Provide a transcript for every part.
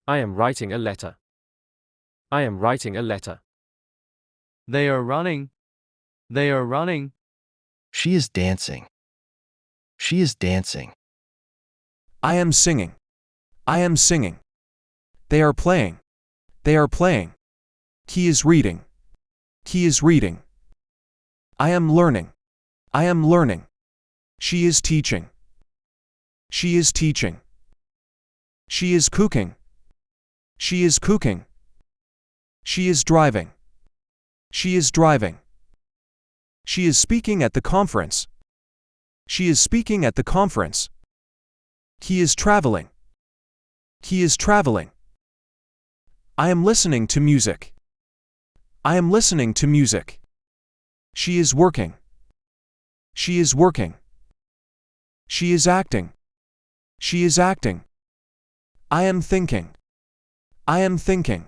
I am writing a letter. I am writing a letter. They are running. They are running. She is dancing. She is dancing. I am singing. I am singing. They are playing. They are playing. He is reading. He is reading. I am learning. I am learning. She is teaching. She is teaching. She is cooking. She is cooking. She is driving. She is driving. She is speaking at the conference. She is speaking at the conference. He is traveling. He is traveling. I am listening to music. I am listening to music. She is working. She is working. She is acting. She is acting. I am thinking. I am thinking.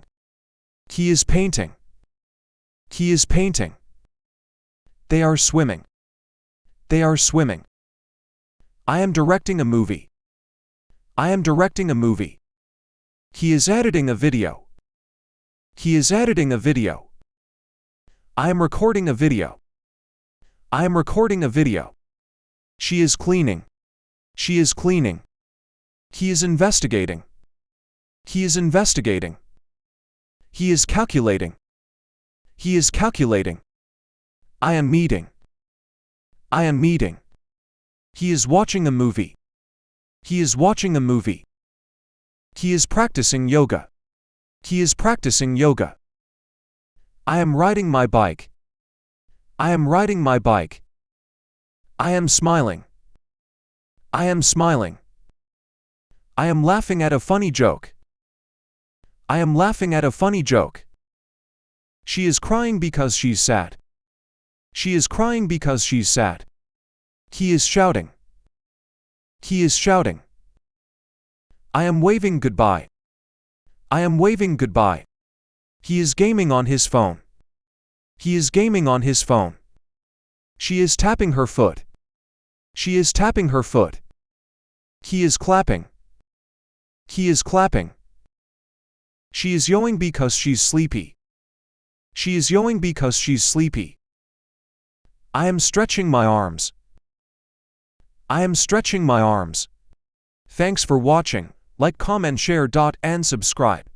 He is painting. He is painting. They are swimming. They are swimming. I am directing a movie. I am directing a movie. He is editing a video. He is editing a video. I am recording a video. I am recording a video. She is cleaning. She is cleaning. He is investigating. He is investigating. He is calculating. He is calculating. I am meeting. I am meeting. He is watching a movie. He is watching a movie. He is practicing yoga. He is practicing yoga. I am riding my bike. I am riding my bike. I am smiling. I am smiling. I am laughing at a funny joke. I am laughing at a funny joke. She is crying because she's sad. She is crying because she's sad. He is shouting. He is shouting. I am waving goodbye. I am waving goodbye. He is gaming on his phone. He is gaming on his phone. She is tapping her foot. She is tapping her foot. He is clapping. He is clapping. She is yawning because she's sleepy. She is yawning because she's sleepy. I am stretching my arms. I am stretching my arms. Thanks for watching. Like, comment, share, and subscribe.